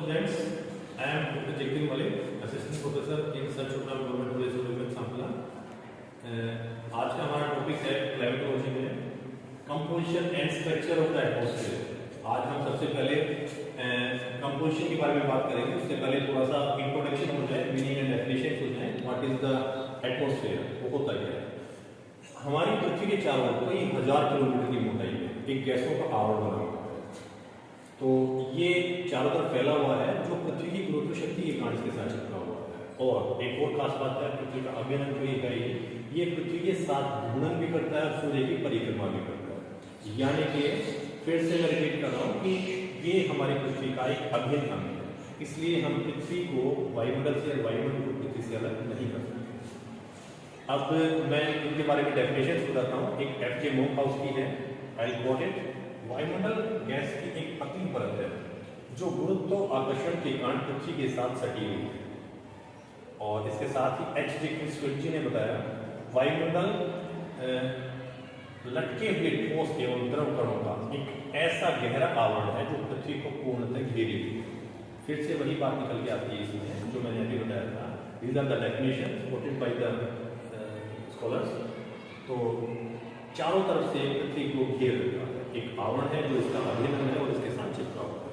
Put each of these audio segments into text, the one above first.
students, I am Dr. Jagdeep Malik, Assistant Professor in Sir Chotam Government College of Women Sampla. आज का हमारा topic है climatology में composition and structure of the atmosphere. आज हम सबसे पहले कंपोजिशन के बारे में बात करेंगे। उससे पहले थोड़ा सा इंट्रोडक्शन हो जाए, मीनिंग एंड डेफिनेशन हो जाए। व्हाट इज द एटमॉस्फेयर, वो होता क्या है। हमारी पृथ्वी के चारों ओर कई हजार किलोमीटर की मोटाई में एक गैसों का आवरण बना हुआ है। तो ये चारों तरफ फैला हुआ है, जो पृथ्वी की गुरुत्व शक्ति के कारण इसके साथ चिपका हुआ है। और एक और खास बात है, पृथ्वी का अभिनंदन जो ये पृथ्वी के साथ घूर्णन भी करता है और सूर्य की परिक्रमा भी करता है। यानी कि फिर से मैं रिपीट कर रहा हूँ कि ये हमारी पृथ्वी का एक अभिन्न अंग है। इसलिए हम पृथ्वी को वायुमंडल से और वायुमंडल को पृथ्वी से अलग नहीं कर सकते। अब मैं इनके बारे में डेफिनेशन बताता हूँ। एक F.J. मोकहाउस की है, आई कोट इट। वायुमंडल गैस की एक पतली परत है जो गुरुत्व आकर्षण के कारण पृथ्वी के साथ सटी हुई है। और इसके साथ ही H.J. क्रिस्टोफर ने बताया वायुमंडल लटके हुए ठोस एवं द्रव कणों का एक ऐसा गहरा आवरण है जो पृथ्वी को पूर्णतः घेरे हुए है। फिर से वही बात निकल के आती है इसमें जो मैंने अभी बताया था। These are the definitions quoted by the scholars. तो चारों तरफ से पृथ्वी को घेर रखा है, एक आवरण है जो इसका अभिन्न है और इसके साथ चिपका हुआ है।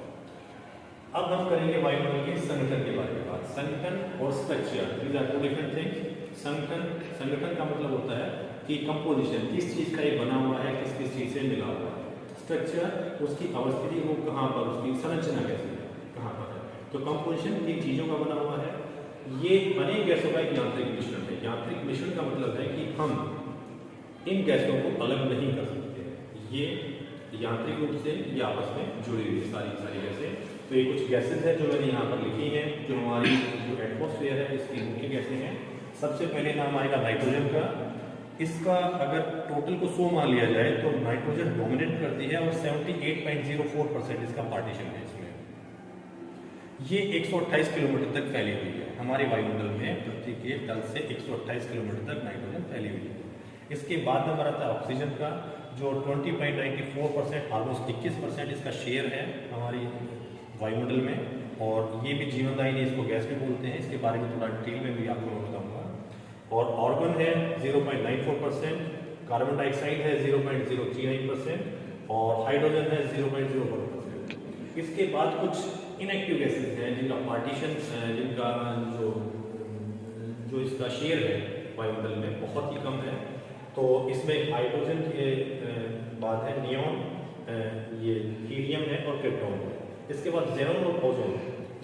अब हम करेंगे वायुमंडल के संगठन के बारे में बात। संगठन और structure, these are two different things. संगठन का मतलब होता है कि कंपोजिशन, किस चीज का ये बना हुआ है, किस किस चीज से मिला हुआ है। स्ट्रक्चर, उसकी अवस्थिति, वो कहाँ पर, उसकी संरचना कैसी है, कहाँ पर है। तो कंपोजिशन तीन चीजों का बना हुआ है। ये अनेक गैसों का एक यांत्रिक मिश्रण है। यांत्रिक मिश्रण का मतलब है कि हम इन गैसों को अलग नहीं कर सकते। ये यांत्रिक रूप से ये आपस में जुड़ी हुई सारी गैसें। तो ये कुछ गैसेज है जो मैंने यहाँ पर लिखी हैं, जो हमारी जो एटमॉस्फेयर है इसकी मुख्य गैसें हैं। सबसे पहले नाम आएगा नाइट्रोजन का। इसका अगर टोटल को 100 मान लिया जाए तो नाइट्रोजन डोमिनेट करती है और 78.04% इसका पार्टीशन है इसमें। ये 128 किलोमीटर तक फैली हुई है। हमारे वायुमंडल में पृथ्वी के तल से 128 किलोमीटर तक नाइट्रोजन फैली हुई है। इसके बाद नंबर आता है ऑक्सीजन का, जो 20.94%, ऑलमोस्ट 21% इसका शेयर है हमारी वायुमंडल में। और ये भी जीवनदायिनी, इसको गैस भी बोलते हैं। इसके बारे में थोड़ा डिटेल में भी आपको बताऊंगा। और ऑर्गन है 0.94%, कार्बन डाइऑक्साइड है 0.039% और हाइड्रोजन है 0.04%। इसके बाद कुछ इनएक्टिव गैसेज हैं जिनका पार्टीशन, जिनका जो इसका शेयर है वायुमंडल में बहुत ही कम है। तो इसमें हाइड्रोजन के बाद है नियॉन, ये हीलियम है और क्रिप्टॉन है। इसके बाद ज़ेनॉन और ओजोन,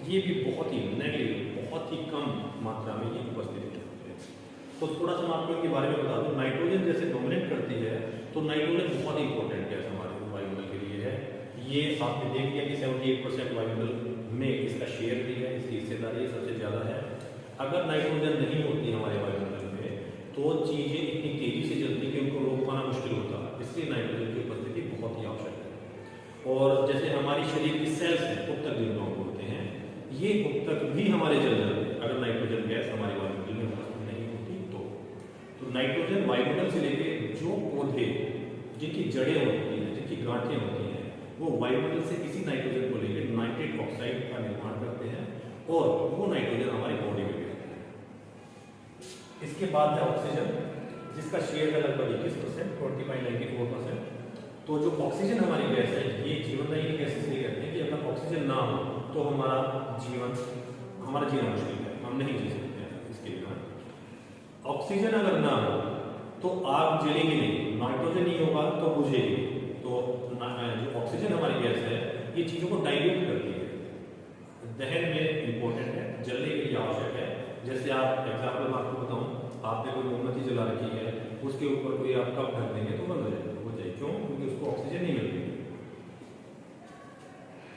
ये भी बहुत ही नेगेटिव, बहुत ही कम मात्रा में ये उपस्थित है। तो थोड़ा सा मैं आपको इनके बारे में बता दूं। नाइट्रोजन जैसे डोमिनेट करती है तो नाइट्रोजन बहुत ही इंपॉर्टेंट गैस हमारे वायुमंडल के लिए है। ये आपने देख लिया कि 78% वायुमंडल में इसका शेयर भी है, इसकी हिस्सेदारी सबसे ज़्यादा है। अगर नाइट्रोजन नहीं होती हमारे वायुमंडल में तो चीज़ें इतनी तेजी से चलती कि उनको रोक पाना मुश्किल होता है। इसलिए नाइट्रोजन की उपस्थिति बहुत ही आवश्यक है। और जैसे हमारी शरीर की सेल्स हैं, ऊतक जिनको हम बोलते हैं, ये ऊतक भी हमारे जल जाते हैं अगर नाइट्रोजन गैस हमारे वायुमंडल में उपस्थित नहीं होती तो नाइट्रोजन वायुमंडल से लेकर जो पौधे जिनकी जड़ें होती हैं, जिनकी गांठें होती हैं, वो वायुमंडल से इसी नाइट्रोजन को लेकर नाइट्रेट ऑक्साइड का निर्माण करते हैं और वो नाइट्रोजन हमारी बॉडी में भी रहता है। इसके बाद है ऑक्सीजन, जिसका शेयर है लगभग 21%, 20.94%। तो जो ऑक्सीजन हमारी गैस है, ये जीवनदायिनी गैस इसलिए कहते हैं कि अगर ऑक्सीजन ना हो तो हमारा जीवन मुश्किल है, हम नहीं जी सकते हैं इसके बिना। ऑक्सीजन अगर ना हो तो आग जलेगी नहीं, नाइट्रोजन नहीं होगा तो बुझेगी। तो जो ऑक्सीजन हमारी गैस है ये चीज़ों को डाइल्यूट करती है, दहन में इंपॉर्टेंट है, जलने के लिए आवश्यक है। जैसे आप एग्जाम्पल मैं आपको बताऊँ, आपने कोई मोमबत्ती जला रखी है, उसके ऊपर कोई आप कप ढक देंगे तो बंद हो जाएगा। क्यों? क्योंकि उसको ऑक्सीजन नहीं मिल रही।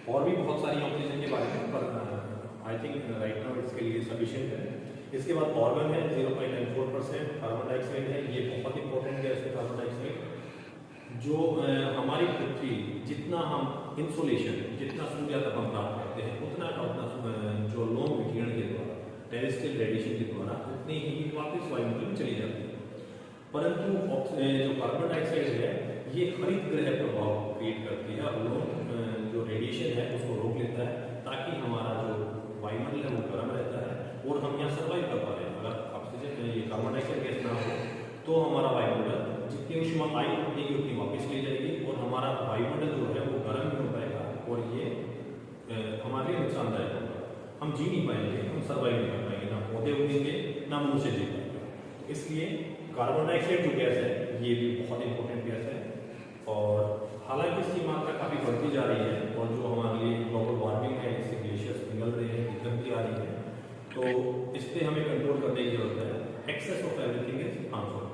और भी बहुत सारी ऑक्सीजन के बारे में, पर आई थिंक राइट नाउ इसके लिए सफिशिएंट है। इसके बाद ऑर्गन है 0.94%, कार्बन डाइऑक्साइड है, ये बहुत इंपॉर्टेंट गैस है कार्बन डाइऑक्साइड। जो हमारी पृथ्वी जितना हम इंसुलेशन, जितना सूर्य तक हम प्राप्त करते हैं उतना जो लौह विकिरण के द्वारा, टेरेस्ट्रियल रेडिएशन के द्वारा उतनी ही वापस वायुमंडल में चली जाती है। परंतु जो कार्बन डाइऑक्साइड है ये हरित ग्रह प्रभाव क्रिएट करती है और जो रेडिएशन है उसको रोक लेता है, ताकि हमारा जो अपनी वापस ले जाएगी और हमारा वायुमंडल जो है वो गर्म नहीं हो पाएगा और ये हमारे लिए नुकसानदायक होगा। हम जी नहीं पाएंगे, हम सर्वाइव नहीं कर पाएंगे, ना पौधे उगेंगे ना मनुष्य जी पाएंगे। इसलिए कार्बन डाइऑक्साइड जो गैस है ये भी बहुत इंपॉर्टेंट गैस है और हालांकि इसकी मात्रा काफ़ी बढ़ती जा रही है और जो हमारे लिए ग्लोबल वार्मिंग है, इससे ग्लेशियर्स पिघल रहे हैं, दिक्कत आ रही है, तो इस पर हमें कंट्रोल करने की जरूरत है। Excess of everything is harmful.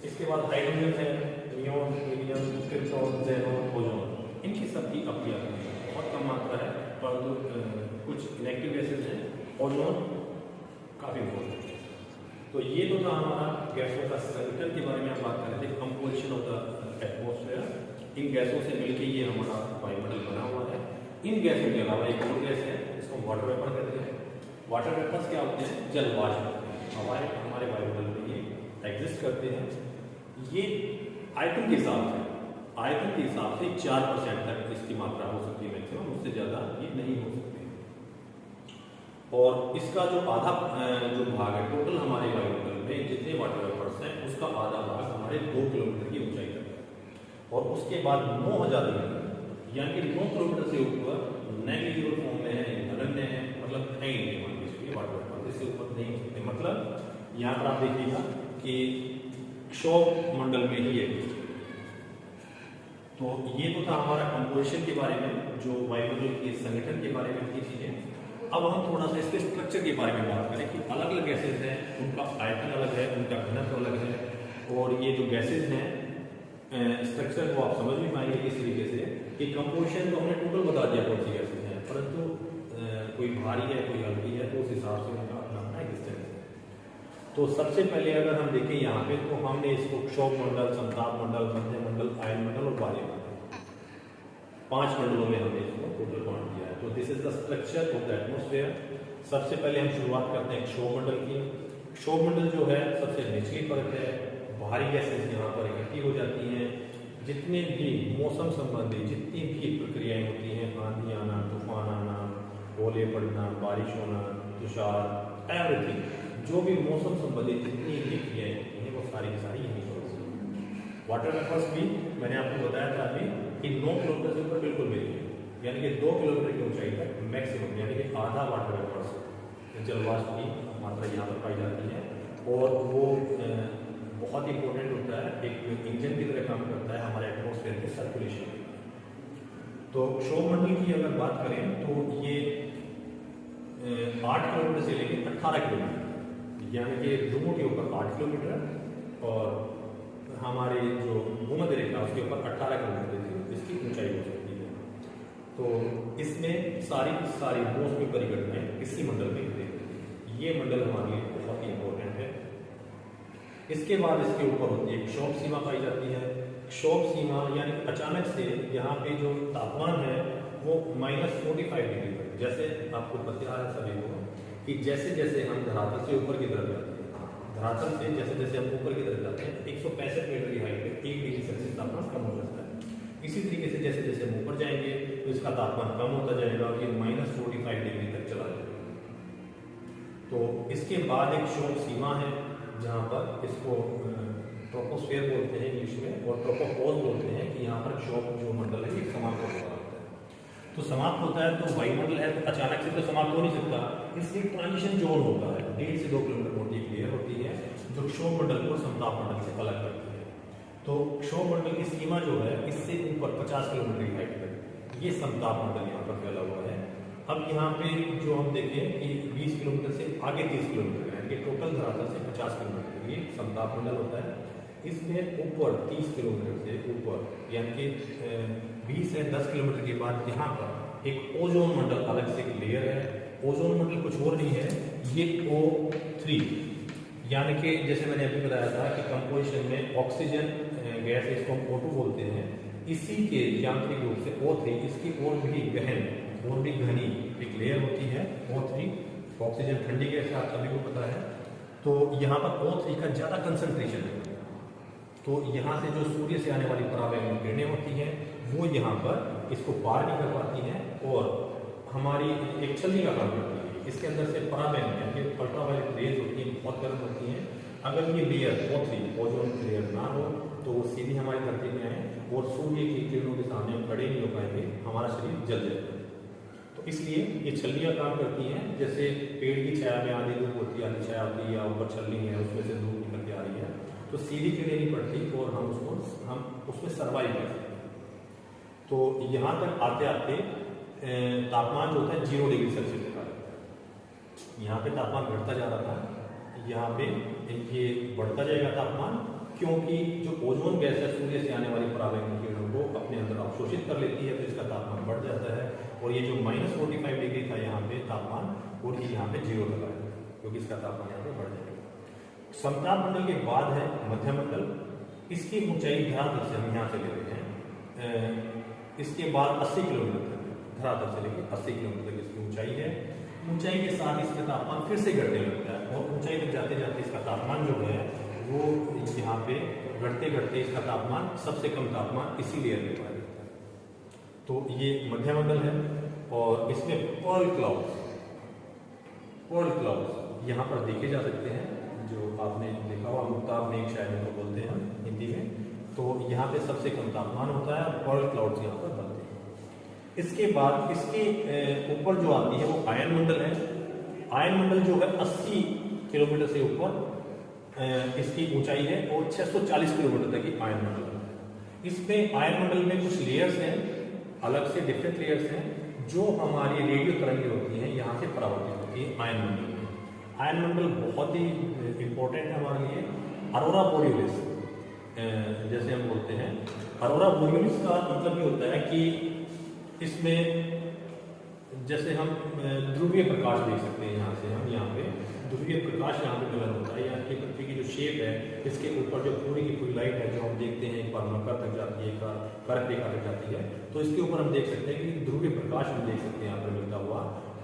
इसके बाद हाइड्रोजन है, neon, helium, krypton, xenon, ozone, इनकी सबकी अपनी अपनी बहुत कम मात्रा है, परंतु कुछ इनएक्टिव गैसेज हैं। ओजोन काफ़ी इंपॉर्टेंट है। तो ये तो था हमारा गैसों का संगठन के बारे में हम बात कर रहे थे, कंपोजिशन ऑफ द एटमॉस्फेयर। इन गैसों से मिलकर ये हमारा वायुमंडल बना हुआ है। इन गैसों के अलावा एक और गैस है, इसको वाटर वेपर कहते हैं। वाटर वेपर्स क्या होते हैं? जल वाष्प हमारे वायुमंडल में ये एग्जिस्ट करते हैं। ये आयतन के हिसाब से 4% तक इसकी मात्रा हो सकती है मैक्सिमम, उससे ज़्यादा ये नहीं हो सकती। और इसका जो आधा जो भाग है टोटल हमारे वायुमंडल में जितने वाटर वेपर्स हैं उसका आधा भाग हमारे 2 किलोमीटर की ऊंचाई तक है और उसके बाद 9000 मीटर यानी कि 9 किलोमीटर से ऊपर नेग्लिजिबल फॉर्म में है, नगण्य है, मतलब है ही नहीं मान लीजिए वाटर वेपर, इससे ऊपर नहीं हो सकते। मतलब यहाँ पर आप देखिएगा कि क्षोभ मंडल में ही है। तो ये तो था हमारा कंपोजिशन के बारे में, जो वायुमंडल के संगठन के बारे में की चीजें। अब हम थोड़ा सा इसके स्ट्रक्चर के बारे में बात करें कि अलग अलग गैसेज हैं, उनका आयतन अलग है, उनका घनत्व अलग है और ये जो गैसेज हैं स्ट्रक्चर को आप समझ भी पाएंगे इस तरीके से कि कंपोजिशन तो हमने टोटल बता दिया कौन सी गैसेज हैं, परंतु कोई भारी है कोई हल्की है तो उस हिसाब से उनका अपना अपना डिस्टेंस है। तो सबसे पहले अगर हम देखें यहाँ पे तो हमने इसको क्षोभ मंडल, संताप मंडल, मध्य मंडल, आयन मंडल और बाह्य मंडल 5 मंडलों में हमने इसको टोटल बांट दिया है। तो this is the structure of the atmosphere. सबसे पहले हम शुरुआत करते हैं क्षोभ मंडल की। क्षोभ मंडल जो है सबसे निचली परत है, भारी गैसेज यहाँ पर इकट्ठी हो जाती हैं। जितने भी मौसम संबंधी जितनी भी प्रक्रियाएं होती हैं, आंधी आना, तूफान आना, ओले पड़ना, बारिश होना, तुषार, एवरीथिंग, जो भी मौसम संबंधी जितनी भी क्रियाएं होती हैं वो सारी की सारी यहीं पर होती हैं। वाटर वेपर्स भी मैंने आपको बताया था अभी कि 9 किलोमीटर से ऊपर बिल्कुल भी नहीं, यानी कि 2 किलोमीटर की ऊंचाई तक मैक्सिमम, यानी कि आधा वाटर वेपर्स जलवाष्प की मात्रा यहाँ पर पाई जाती है और वो बहुत इंपॉर्टेंट होता है, एक इंजन की तरह काम करता है हमारे एटमॉस्फेयर के सर्कुलेशन। तो क्षोभ मंडल की अगर बात करें तो ये 8 किलोमीटर से लेकर 18 किलोमीटर, यानी कि ध्रुवों के ऊपर 8 किलोमीटर और हमारे जो भूमध्य रेखा उसके ऊपर 18 किलोमीटर इसकी ऊंचाई हो सकती है। तो इसमें सारी मौसमी परिघटनाएं इसी मंडल में होती है। ये मंडल हमारे लिए बहुत ही इंपॉर्टेंट है। इसके बाद इसके ऊपर होती है क्षोभ सीमा पाई जाती है। क्षोभ सीमा यानी अचानक से यहाँ पे जो तापमान है वो -45 डिग्री पर, जैसे आपको पता है सभी को कि जैसे जैसे हम धरातल से ऊपर की तरफ जाते हैं, धरातल से जैसे जैसे हम ऊपर की तरफ जाते हैं 165 मीटर की हाइट पे 1 डिग्री सेल्सियस तापमान कम हो जाता है। इसी तरीके से जैसे जैसे हम ऊपर जाएंगे तो इसका तापमान कम होता जाएगा और ये -45 डिग्री तक चला जाएगा। तो इसके बाद एक क्षोभ सीमा है जहाँ पर इसको ट्रोपोस्फेयर बोलते हैं इंग्लिश में और ट्रोपोपॉज बोलते हैं कि यहाँ पर क्षोभ जो मंडल है ये समाप्त होता है। तो समाप्त होता है तो वायुमंडल है तो अचानक से तो समाप्त हो नहीं सकता, इसलिए ट्रांजिशन जोन होता है। 1.5 से 2 किलोमीटर मोटी एक लेयर होती है जो क्षोभ मंडल को समताप मंडल से अलग करती है। तो क्षोभ मंडल की सीमा जो है इससे ऊपर 50 किलोमीटर की हाइट तक ये समताप मंडल यहाँ पर फैला हुआ है। अब यहाँ पे जो हम देखें कि 20 किलोमीटर से आगे 30 किलोमीटर है कि टोटल धरातल से 50 किलोमीटर ये समताप मंडल होता है। इसमें ऊपर 30 किलोमीटर से ऊपर यानी कि 20 से 10 किलोमीटर के बाद यहाँ पर एक ओजोन मंडल अलग से एक लेयर है। ओजोन मंडल कुछ और नहीं है, ये O3 यानी कि जैसे मैंने अभी बताया था कि कंपोजिशन में ऑक्सीजन गैस इसको हम O2 बोलते हैं, इसी के यांत्रिक रूप से O3 इसकी और भी गहन और भी घनी एक लेयर होती है O3। ऑक्सीजन ठंडी गैस है, आप सभी को पता है। तो यहाँ पर O3 का ज़्यादा कंसंट्रेशन है, तो यहाँ से जो सूर्य से आने वाली पराबैंगनी किरणें होती हैं वो यहाँ पर इसको पार नहीं कर पाती हैं और हमारी एक छलनी का काम करती है। इसके अंदर से पराबैंगनी अल्ट्रावायलेट रेज होती हैं, बहुत गर्म होती हैं। अगर ये लेयर O3 ओजोन लेयर ना हो तो वो सीधी हमारी धरती में आए और सूर्य की किरणों के सामने हम खड़े नहीं हो पाएंगे, हमारा शरीर जल जाएगा। तो इसलिए ये छल्लियाँ काम करती हैं, जैसे पेड़ की छाया में आधी धूप होती है, आधी छाया होती है, या ऊपर छल्ली है उसमें से धूप निकल के आ रही है, तो सीधी किरणें नहीं पड़ती और हम उसमें सर्वाइव कर सकते हैं। तो यहाँ तक आते आते तापमान जो होता है 0 डिग्री सेल्सियस तक आ जाता है। यहाँ पे तापमान घटता जा रहा था, यहाँ पे ये बढ़ता जाएगा तापमान, क्योंकि जो ओजोन गैस है सूर्य से आने वाली पराबैंगनी किरणों को अपने अंदर अवशोषित कर लेती है, तो इसका तापमान बढ़ जाता है। और ये जो -45 डिग्री था यहाँ पे तापमान, और ये यहाँ पे 0 तक आएगा, क्योंकि इसका तापमान यहाँ पे बढ़ जाएगा। समताप मंडल के बाद है मध्यम मंडल, इसकी ऊंचाई धरातल से हम यहाँ से ले रहे हैं, इसके बाद 80 किलोमीटर तक, धरातल से लेकर 80 किलोमीटर तक इसकी ऊंचाई है। ऊंचाई के साथ इसका तापमान फिर से घटने लगता है, और ऊंचाई तक जाते जाते इसका तापमान जो है वो यहाँ पे घटते घटते इसका तापमान, सबसे कम तापमान इसी लेयर में पाया जाता है। तो ये मध्यमंडल है, और इसमें पर्ल क्लाउड्स यहाँ पर देखे जा सकते हैं, जो आपने देखा हुआ मुक्ताब मेघ शायद इनको बोलते हैं हिंदी में। तो यहाँ पे सबसे कम तापमान होता है, पर्ल क्लाउड्स यहाँ पर बनते हैं। इसके बाद इसके ऊपर जो आती है वो आयन मंडल है। आयन मंडल जो है 80 किलोमीटर से ऊपर इसकी ऊंचाई है, और 640 किलोमीटर तक की आयन मंडल है। इसमें आयन मंडल में कुछ लेयर्स हैं, अलग से डिफरेंट लेयर्स हैं, जो हमारी रेडियो तरंगें होती हैं यहाँ से परावर्तित होती है आयन मंडल में। आयन मंडल बहुत ही इंपॉर्टेंट है हमारे लिए। अरोरा बोरियोलिस जैसे हम बोलते हैं, अरोरा बोरियोलिस का मतलब ये होता है कि इसमें जैसे हम ध्रुवीय प्रकाश देख सकते हैं, यहाँ से हम यहाँ पे ध्रुवीय प्रकाश यहाँ पे कलर होता है। यहाँ की पृथ्वी की जो शेप है, इसके ऊपर जो पूरी की पूरी लाइट है जो हम देखते हैं, एक बार मकर तक जाती है, एक बार कर्क रेखा तक जाती है, तो इसके ऊपर हम देख सकते हैं कि ध्रुवीय प्रकाश हम देख सकते हैं यहाँ पर मिलता हुआ।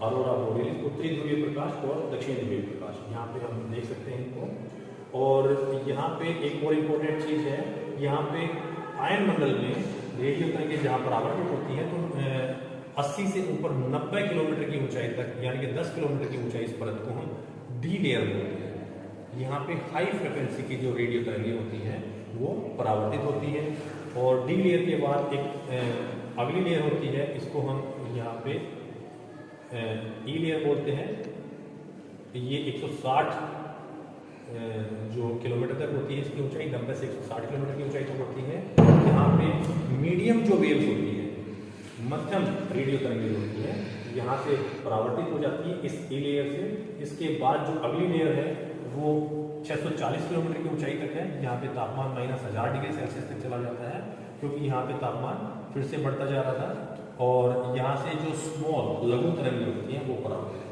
अरोरा बोरियोलिस, उत्तरी ध्रुवीय प्रकाश और दक्षिण ध्रुवीय प्रकाश, यहाँ पे हम देख सकते हैं इनको। और यहाँ पे एक और इम्पोर्टेंट चीज है, यहाँ पे आयन मंडल में रेडियो तरंगें जहाँ पर आवर्तित होती है, तो 80 से ऊपर 90 किलोमीटर की ऊंचाई तक, यानी कि 10 किलोमीटर की ऊंचाई इस परत को हम डी लेयर बोलते हैं। यहाँ पे हाई फ्रिक्वेंसी की जो रेडियो तरंगें होती हैं वो परावर्तित होती हैं, और डी लेयर के बाद एक अगली लेयर होती है, इसको हम यहाँ पे ई लेयर बोलते हैं। ये 160 जो किलोमीटर तक होती है इसकी ऊंचाई, 90 से 160 किलोमीटर की ऊंचाई तक होती है। यहाँ पे मीडियम जो वेव्स होती है, मध्यम रेडियो तरंगें होती है, यहाँ से परावर्तित हो जाती है इस ई लेयर से। इसके बाद जो अगली लेयर है वो 640 किलोमीटर की ऊंचाई तक है, यहाँ पे तापमान -1000 डिग्री सेल्सियस तक चला जाता है, क्योंकि यहाँ पे तापमान फिर से बढ़ता जा रहा था। और यहाँ से जो स्मॉल लघु तरंगें होती हैं वो परावर्तित होती है।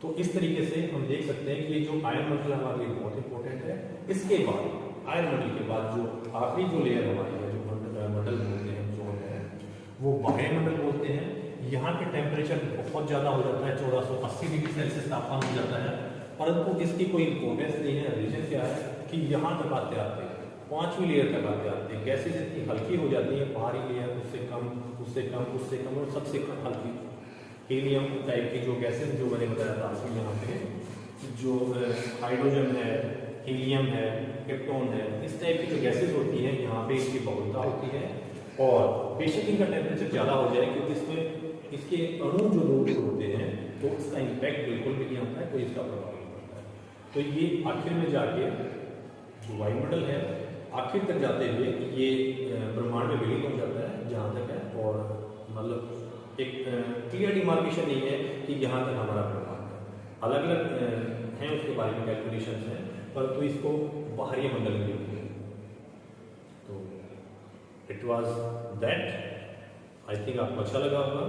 तो इस तरीके से हम देख सकते हैं कि ये जो आयन मंडल हमारे लिए बहुत इंपॉर्टेंट है। इसके बाद आयन मंडल के बाद जो आखिरी जो लेयर हमारी है, जो मंडल बोलते हैं, जोन है, वो बाह्य मंडल बोलते हैं। यहाँ के टेम्परेचर बहुत ज़्यादा हो जाता है, 1480 डिग्री सेल्सियस तापमान हो जाता है, परंतु इसकी कोई इंपॉर्टेंस नहीं है। रीजन क्या है कि यहाँ तक आते आते 5वीं लेयर तक आते आते गैसेज इतनी हल्की हो जाती है, बाहरी लेयर उससे कम, उससे कम, उससे कम, और सबसे कम हल्की हीलियम टाइप की जो गैसेज जो मैंने बताया था आपको, यहाँ पे जो हाइड्रोजन है, हीलियम है, क्रिप्टॉन है, इस टाइप की जो गैसेज होती हैं यहाँ पे इसकी बहुलता होती है। और बेशक इनका टेम्परेचर ज़्यादा हो जाए, क्योंकि इसमें इसके अणु जो लोग होते हैं तो इसका इम्पैक्ट बिल्कुल भी नहीं होता है, कोई इसका प्रभाव नहीं पड़ता है। तो ये आखिर में जाके जो वायुमंडल है, आखिर तक जाते हुए ये ब्रह्मांड में विलीन हो जाता है जहाँ तक है। और मतलब एक क्लियर डिमार्केशन नहीं है कि यहाँ तक हमारा ब्रह्मांड है, अलग अलग हैं उसके बारे में कैलकुलेशन हैं, परंतु इसको बाहरी मंडल में लिखते हैं। तो it was that, I think आपको अच्छा लगा होगा।